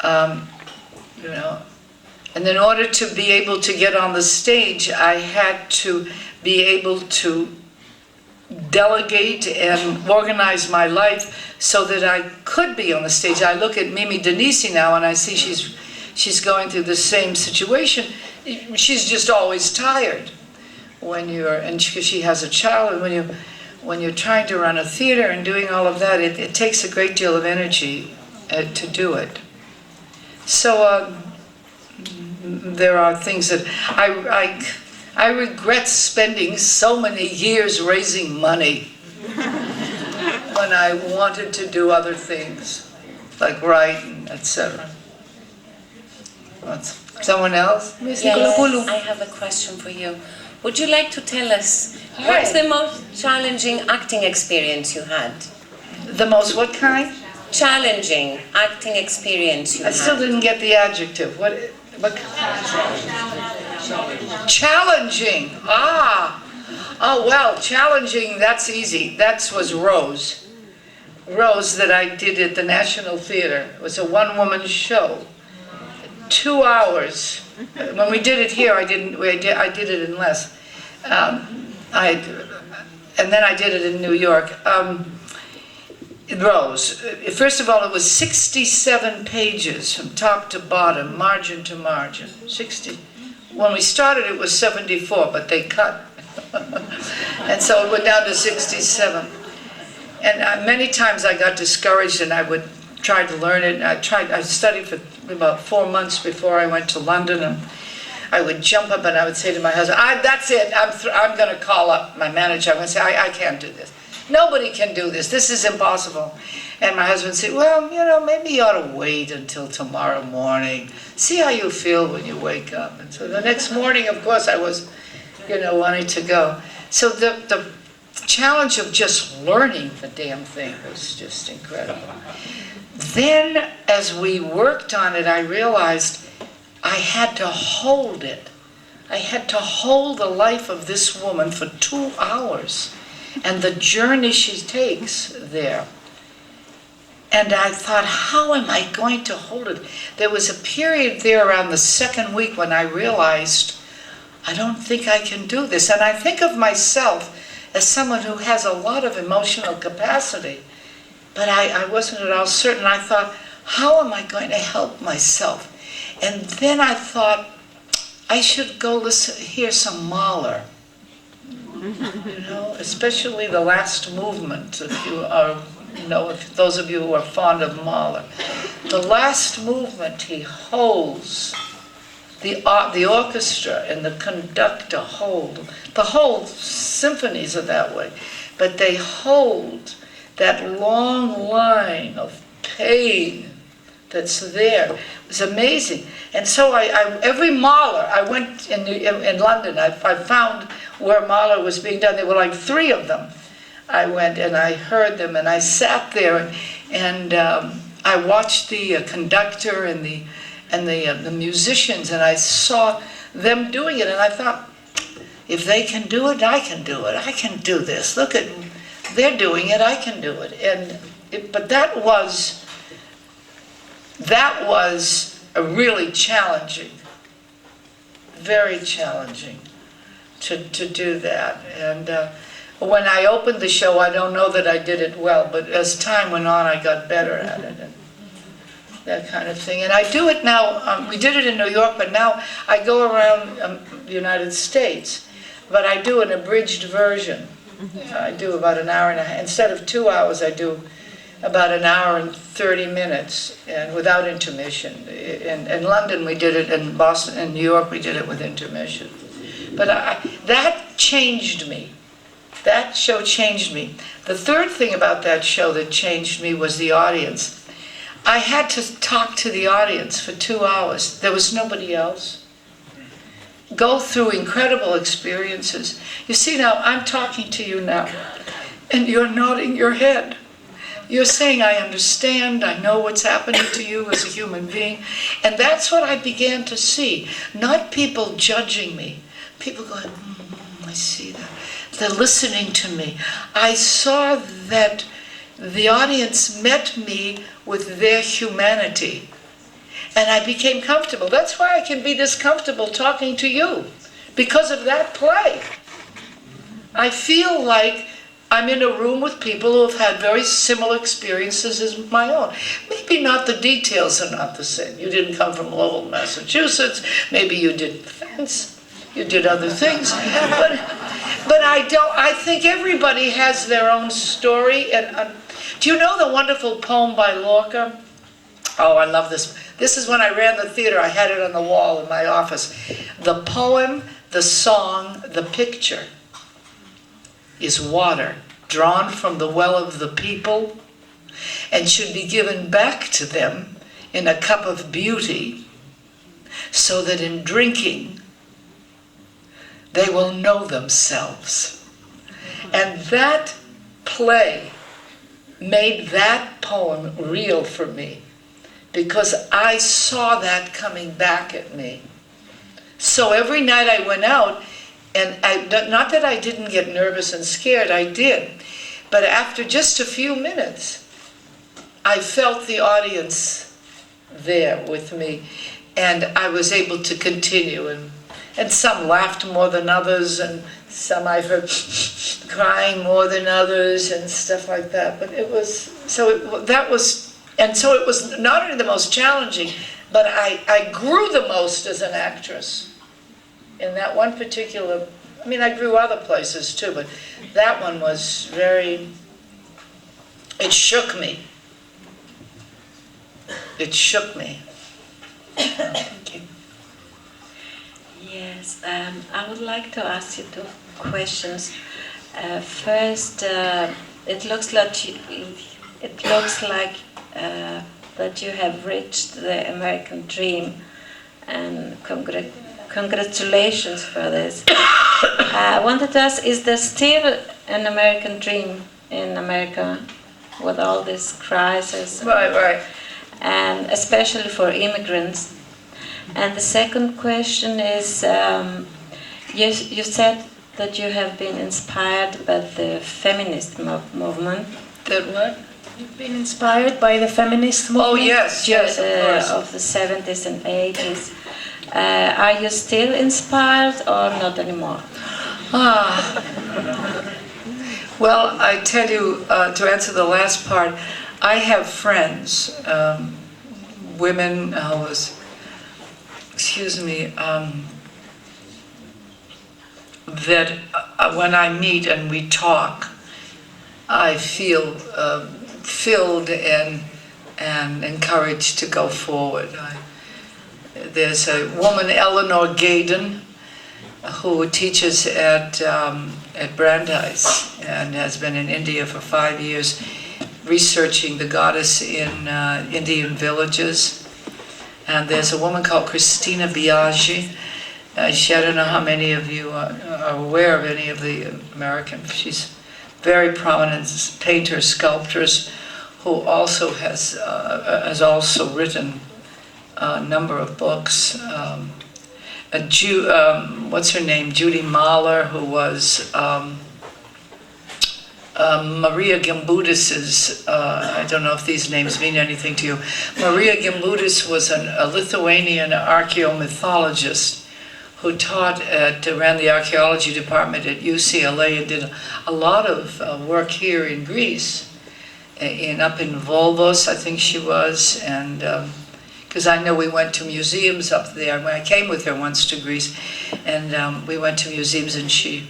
and in order to be able to get on the stage, I had to be able to delegate and organize my life so that I could be on the stage. I look at Mimi Denisi now and I see she's going through the same situation. She's just always tired and she has a child, and when you're trying to run a theater and doing all of that, it takes a great deal of energy to do it. So there are things that I regret spending so many years raising money when I wanted to do other things, like write, etc. Someone else? Yes, I have a question for you. Would you like to tell us what's the most challenging acting experience you had? The most what kind? Challenging acting experience you had. I still didn't get the adjective. What challenging. Oh well, challenging, that's easy. That was Rose. Rose that I did at the National Theater. It was a one-woman show. 2 hours. When we did it here, I did it in less. And then I did it in New York. Rose. First of all, it was 67 pages from top to bottom, margin to margin. 60. When we started, it was 74, but they cut. And so it went down to 67. And many times I got discouraged and I would try to learn it. I studied for about 4 months before I went to London, and I would jump up and I would say to my husband, that's it, I'm going to call up my manager. I'm going to say, I can't do this. Nobody can do this. This is impossible. And my husband said, well, maybe you ought to wait until tomorrow morning. See how you feel when you wake up. And so the next morning, of course, I was, wanting to go. So the challenge of just learning the damn thing was just incredible. Then, as we worked on it, I realized I had to hold it. I had to hold the life of this woman for 2 hours and the journey she takes there. And I thought, how am I going to hold it? There was a period there around the second week when I realized, I don't think I can do this. And I think of myself as someone who has a lot of emotional capacity. But I wasn't at all certain. I thought, how am I going to help myself? And then I thought, I should go hear some Mahler. Especially the last movement, if you are, if those of you who are fond of Mahler. The last movement, he holds, the orchestra and the conductor hold. The whole symphonies are that way, but they hold that long line of pain that's there. It was amazing. And so every Mahler, I went in London, I found where Mahler was being done. There were like 3 of them. I went and I heard them and I sat there and I watched the conductor and the musicians, and I saw them doing it, and I thought, if they can do it, I can do it. I can do this. Look at, they're doing it, I can do it. But that was a really challenging, very challenging to do that. And when I opened the show, I don't know that I did it well, but as time went on, I got better at it. that kind of thing. And I do it now, we did it in New York, but now I go around the United States, but I do an abridged version. I do about an hour and a half. Instead of 2 hours, I do about an hour and 30 minutes, and without intermission. In London we did it, in Boston, in New York we did it with intermission. But that changed me. That show changed me. The third thing about that show that changed me was the audience. I had to talk to the audience for 2 hours. There was nobody else. Go through incredible experiences. You see, now I'm talking to you now, and you're nodding your head. You're saying, I understand, I know what's happening to you as a human being. And that's what I began to see. Not people judging me. People going, I see that. They're listening to me. I saw that the audience met me with their humanity. And I became comfortable. That's why I can be this comfortable talking to you, because of that play. I feel like I'm in a room with people who have had very similar experiences as my own. Maybe not the details are not the same. You didn't come from Lowell, Massachusetts. Maybe you did fence. You did other things. But I think everybody has their own story. And do you know the wonderful poem by Lorca? Oh, I love this. This is when I ran the theater. I had it on the wall in my office. The poem, the song, the picture is water drawn from the well of the people and should be given back to them in a cup of beauty, so that in drinking they will know themselves. And that play made that poem real for me, because I saw that coming back at me. So every night I went out, and not that I didn't get nervous and scared, I did. But after just a few minutes, I felt the audience there with me, and I was able to continue. And some laughed more than others, and some I've heard crying more than others, and stuff like that. But it was, that was not only the most challenging, but I grew the most as an actress. In that one particular, I mean, I grew other places too, but that one was very, it shook me. It shook me. Thank you. Yes, I would like to ask you two questions. First, it looks like that you have reached the American dream, and congratulations for this. I wanted to ask, is there still an American dream in America with all this crisis? Right. And especially for immigrants. And the second question is, you said that you have been inspired by the feminist movement. That what? You've been inspired by the feminist movement? Oh, yes, of course. Of the 70s and 80s. Are you still inspired or not anymore? Well, I tell you, to answer the last part, I have friends, women that when I meet and we talk, I feel filled and encouraged to go forward. There's a woman, Eleanor Gaydon, who teaches at Brandeis and has been in India for 5 years, researching the goddess in Indian villages. And there's a woman called Christina Biaggi. I don't know how many of you are aware of any of the American. She's very prominent painter, sculptress, who also has also written a number of books. What's her name? Judy Mahler, who was Maria Gimbutas's, I don't know if these names mean anything to you. Maria Gimbutas was a Lithuanian archaeomythologist who taught ran the archaeology department at UCLA and did a lot of work here in Greece. up in Volvos, I think she was, and because I know we went to museums up there. When I came with her once to Greece, and we went to museums, and she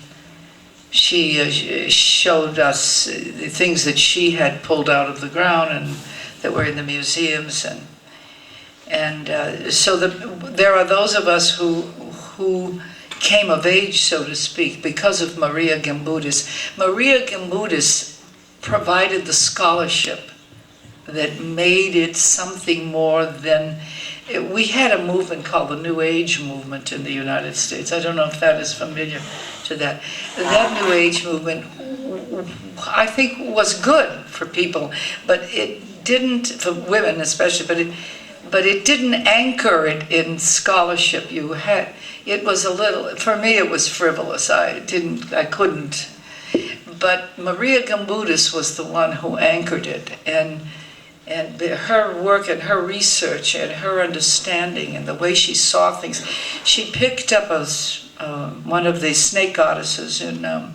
showed us the things that she had pulled out of the ground and that were in the museums, and so there are those of us who came of age, so to speak, because of Maria Gimbutas. Maria Gimbutas provided the scholarship that made it something more than... We had a movement called the New Age movement in the United States. I don't know if that is familiar to that. That New Age movement, I think, was good for people, but it didn't, for women especially, but it didn't anchor it in scholarship. It was a little, for me it was frivolous. I couldn't. But Maria Gimbutas was the one who anchored it, and her work and her research and her understanding and the way she saw things. She picked up one of the snake goddesses in a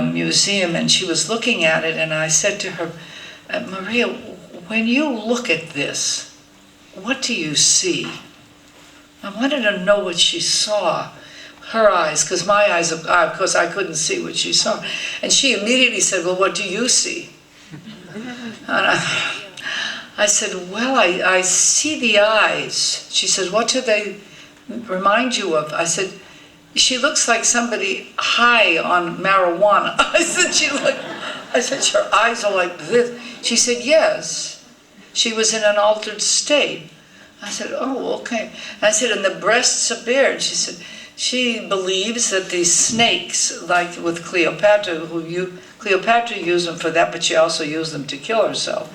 museum, and she was looking at it, and I said to her, Maria, when you look at this, what do you see? I wanted to know what she saw. Her eyes, because my eyes, of course, I couldn't see what she saw. And she immediately said, well, what do you see? And I said, well, I see the eyes. She said, what do they remind you of? I said, she looks like somebody high on marijuana. I said, her eyes are like this. She said, yes. She was in an altered state. I said, oh, okay. And I said, and the breasts are bared. She said, she believes that these snakes, like with Cleopatra, Cleopatra used them for that, but she also used them to kill herself.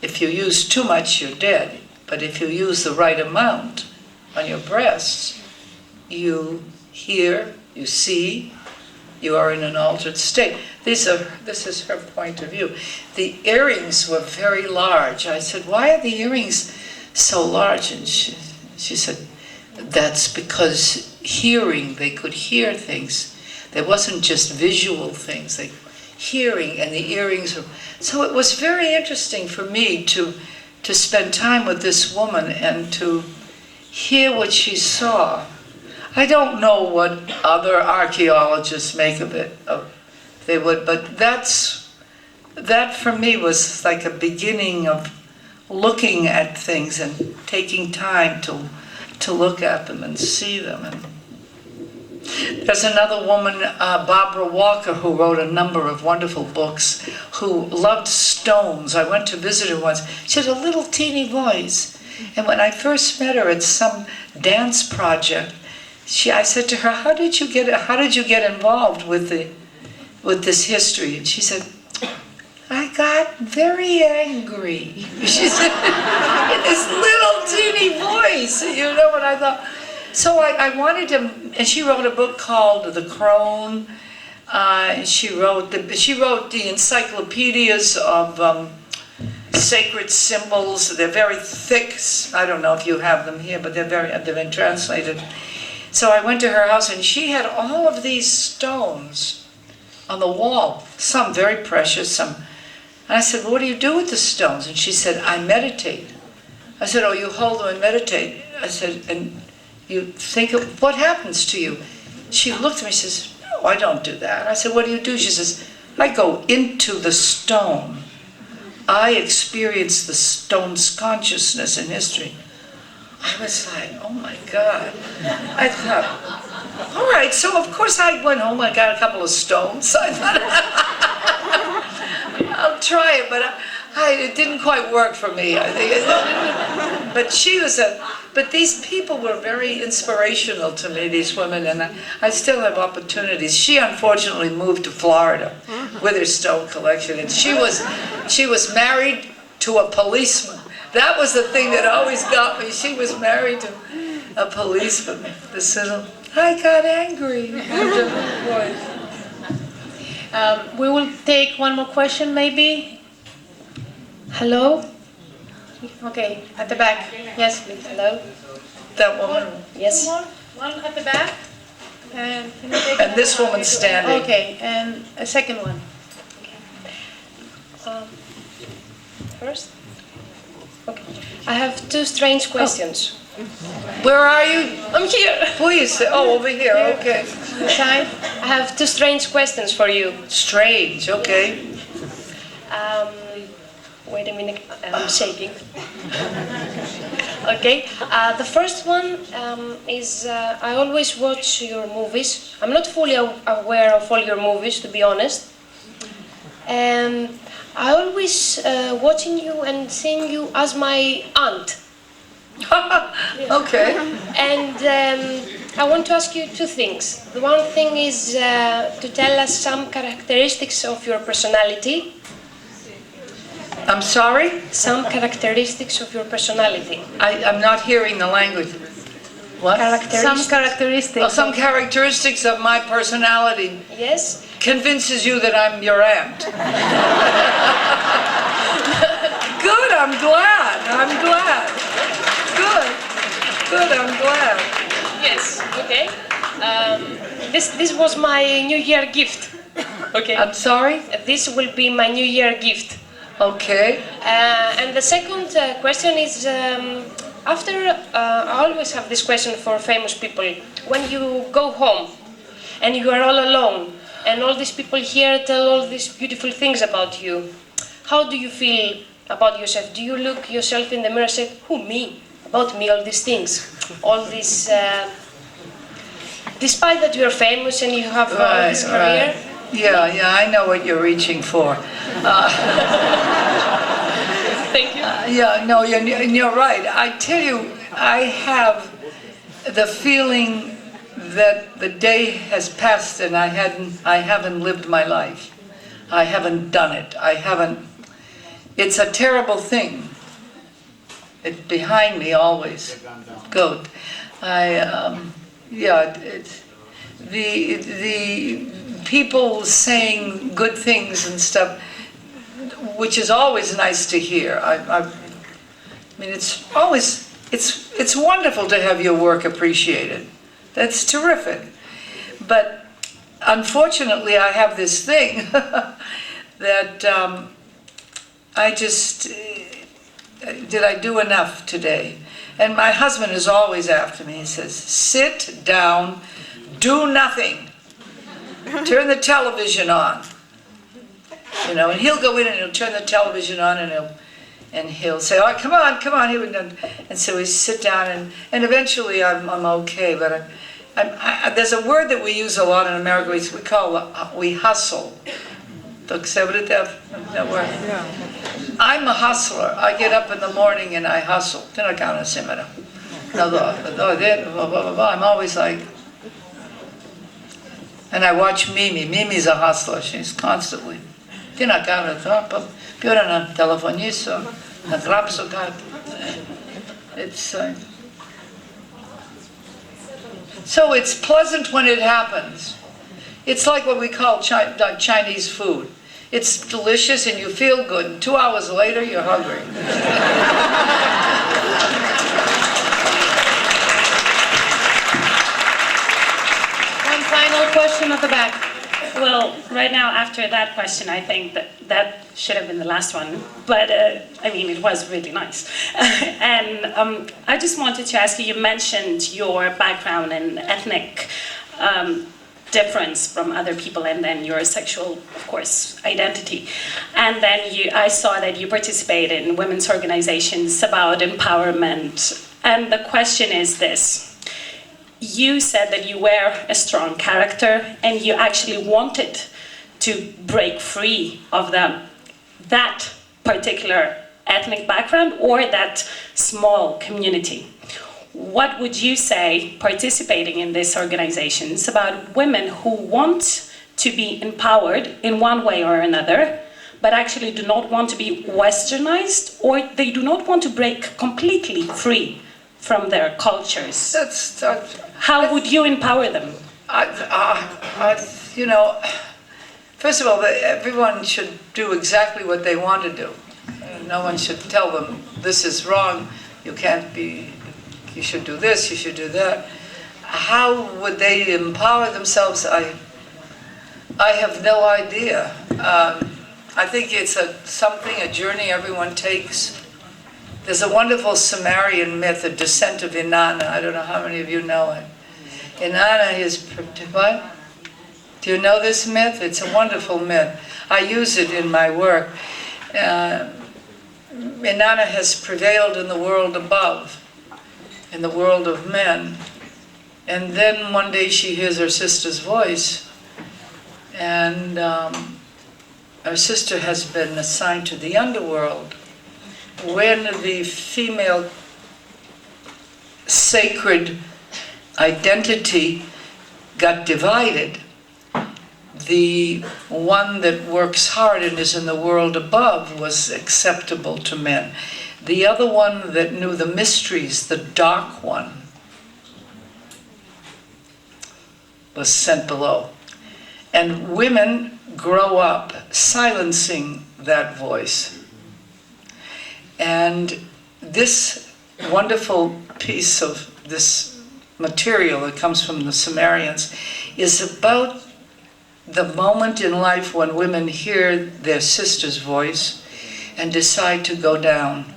If you use too much, you're dead. But if you use the right amount on your breasts, you hear, you see, you are in an altered state. This is her point of view. The earrings were very large. I said, why are the earrings so large? And she said, that's because hearing, they could hear things. There wasn't just visual things, hearing, and the earrings were... So it was very interesting for me to spend time with this woman and to hear what she saw. I don't know what other archaeologists make of it. They would, but that for me was like a beginning of looking at things and taking time to look at them and see them. And there's another woman, Barbara Walker, who wrote a number of wonderful books, who loved stones. I went to visit her once. She had a little teeny voice. And when I first met her at some dance project, I said to her, how did you get involved with this history? And she said, I got very angry. She said, in this little teeny voice, you know what I thought. So I wanted to, and she wrote a book called The Crone. She wrote the encyclopedias of sacred symbols. They're very thick. I don't know if you have them here, but they've been translated. So I went to her house, and she had all of these stones on the wall. Some very precious, some. And I said, well, what do you do with the stones? And she said, I meditate. I said, oh, you hold them and meditate. I said, and you think of what happens to you? She looked at me and says, no, I don't do that. I said, what do you do? She says, I go into the stone. I experience the stone's consciousness in history. I was like, oh my God. I thought, all right, so of course I went home, I got a couple of stones. I thought, I'll try it, but it didn't quite work for me, I think. But these people were very inspirational to me, these women, and I still have opportunities. She unfortunately moved to Florida with her stone collection, and she was married to a policeman. That was the thing that always got me. She was married to a policeman. I got angry. We will take one more question, maybe. Hello? Okay, at the back. Yes, please. Hello? That woman. Yes. One at the back. And this woman standing. Okay, and a second one. first? Okay. I have two strange questions. Where are you? I'm here. Please. Oh, over here. Okay. I have two strange questions for you. Strange. Okay. Wait a minute, I'm shaking. Okay, the first one is I always watch your movies. I'm not fully aware of all your movies, to be honest. And I always watching you and seeing you as my aunt. Okay. And I want to ask you two things. The one thing is to tell us some characteristics of your personality. I'm sorry? Some characteristics of your personality. I'm not hearing the language. What? Some characteristics. Oh, some characteristics of my personality. Yes. Convinces you that I'm your aunt. Good, I'm glad. I'm glad. Good. Good, I'm glad. Yes, okay. This was my New Year gift. Okay. I'm sorry? This will be my New Year gift. Okay. And the second question is, after, I always have this question for famous people. When you go home and you are all alone and all these people here tell all these beautiful things about you, how do you feel about yourself? Do you look yourself in the mirror and say, who, me? About me, all these things? All this, despite that you are famous and you have all this career? Right. Yeah, I know what you're reaching for. Thank you. Yeah, no, you're right. I tell you, I have the feeling that the day has passed and I haven't lived my life. I haven't done it. It's a terrible thing. It's behind me always. Good. It's the people saying good things and stuff, which is always nice to hear. I mean, it's wonderful to have your work appreciated. That's terrific. But unfortunately, I have this thing that did I do enough today? And my husband is always after me. He says, sit down, do nothing. Turn the television on. You know, and he'll go in and he'll turn the television on and he'll say, oh, come on. And so we sit down and eventually I'm okay. But there's a word that we use a lot in America. We hustle. That word? Yeah. I'm a hustler. I get up in the morning and I hustle. I'm always like, and I watch Mimi. Mimi's a hustler. She's constantly. So it's pleasant when it happens. It's like what we call Chinese food. It's delicious and you feel good, and 2 hours later you're hungry. One final question at the back. Well, right now, after that question, I think that should have been the last one. But, I mean, it was really nice. And I just wanted to ask you mentioned your background and ethnic difference from other people, and then your sexual, of course, identity. And then I saw that you participate in women's organizations about empowerment. And the question is this. You said that you were a strong character and you actually wanted to break free of that particular ethnic background or that small community. What would you say, participating in these organizations, about women who want to be empowered in one way or another, but actually do not want to be westernized, or they do not want to break completely free from their cultures? How would you empower them? First of all, everyone should do exactly what they want to do. No one should tell them, this is wrong, you can't be, you should do this, you should do that. How would they empower themselves? I have no idea. I think it's a journey everyone takes. There's a wonderful Sumerian myth, the descent of Inanna. I don't know how many of you know it. Inanna is, what? Do you know this myth? It's a wonderful myth. I use it in my work. Inanna has prevailed in the world above, in the world of men. And then one day she hears her sister's voice, and her sister has been assigned to the underworld. When the female sacred identity got divided, the one that works hard and is in the world above was acceptable to men. The other one that knew the mysteries, the dark one, was sent below. And women grow up silencing that voice. And this wonderful piece of this material that comes from the Sumerians is about the moment in life when women hear their sister's voice and decide to go down.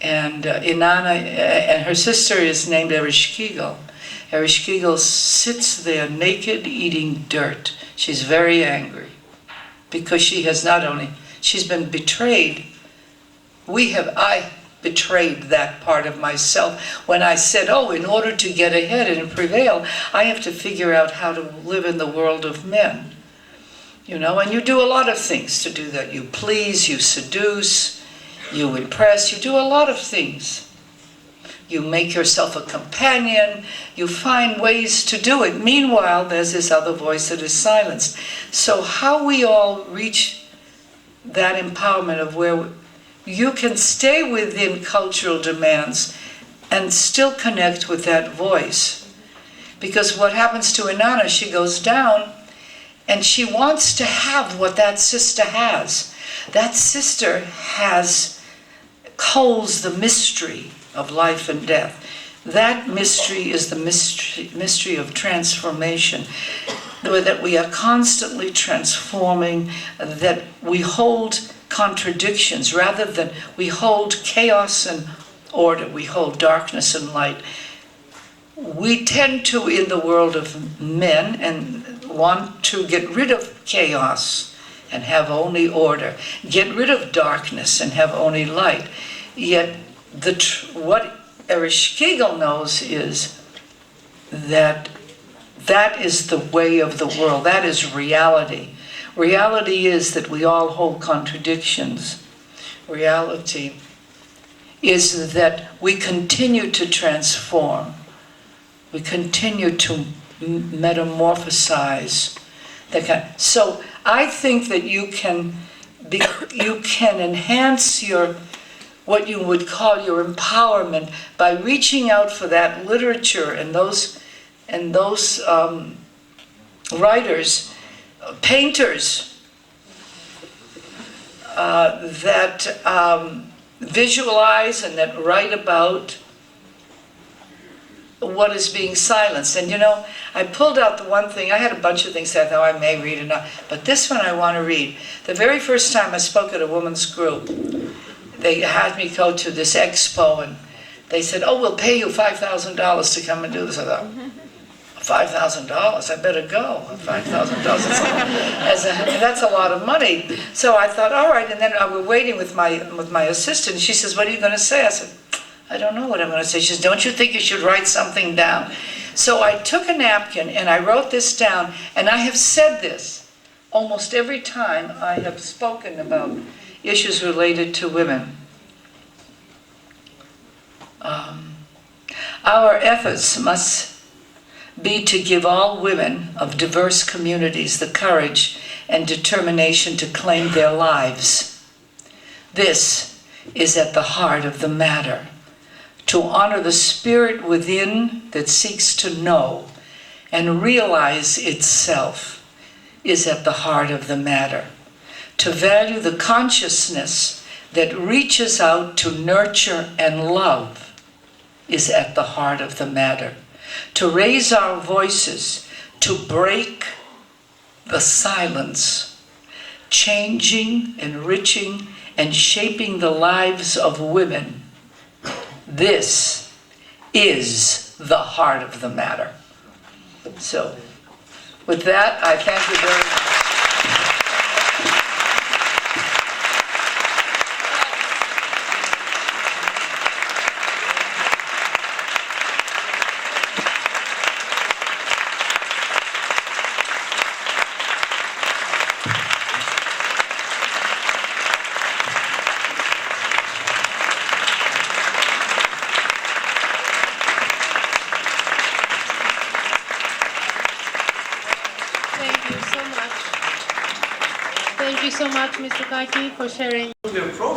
And Inanna, and her sister is named Ereshkigal. Ereshkigal sits there naked eating dirt. She's very angry because she has she's been betrayed. I betrayed that part of myself when I said, in order to get ahead and prevail, I have to figure out how to live in the world of men. And you do a lot of things to do that. You please, you seduce, you impress, you do a lot of things. You make yourself a companion, you find ways to do it. Meanwhile, there's this other voice that is silenced. So how we all reach that empowerment of where you can stay within cultural demands and still connect with that voice. Because what happens to Inanna, she goes down and she wants to have what that sister has. That sister holds the mystery of life and death. That mystery is the mystery of transformation, that we are constantly transforming, that we hold contradictions rather than we hold chaos and order, we hold darkness and light. We tend to, in the world of men, and want to get rid of chaos and have only order, get rid of darkness and have only light. Yet what Ereshkigal knows is that is the way of the world, that is reality. Reality is that we all hold contradictions. Reality is that we continue to transform. We continue to metamorphosize. So I think that you can enhance what you would call your empowerment by reaching out for that literature and those writers, painters that visualize and that write about what is being silenced. And I pulled out the one thing. I had a bunch of things that I thought I may read or not, but this one I want to read. The very first time I spoke at a women's group, they had me go to this expo, and they said, we'll pay you $5,000 to come and do this. I thought, $5,000, I better go. $5,000, that's a lot of money. So I thought, all right, and then I was waiting with my assistant, and she says, what are you going to say? I said, I don't know what I'm going to say. She says, don't you think you should write something down? So I took a napkin, and I wrote this down, and I have said this almost every time I have spoken about issues related to women. Our efforts must be to give all women of diverse communities the courage and determination to claim their lives. This is at the heart of the matter. To honor the spirit within that seeks to know and realize itself is at the heart of the matter. To value the consciousness that reaches out to nurture and love is at the heart of the matter. To raise our voices, to break the silence, changing, enriching, and shaping the lives of women. This is the heart of the matter. So, with that, I thank you very much. Thank you so much, Ms. Doukakis, for sharing. Your program.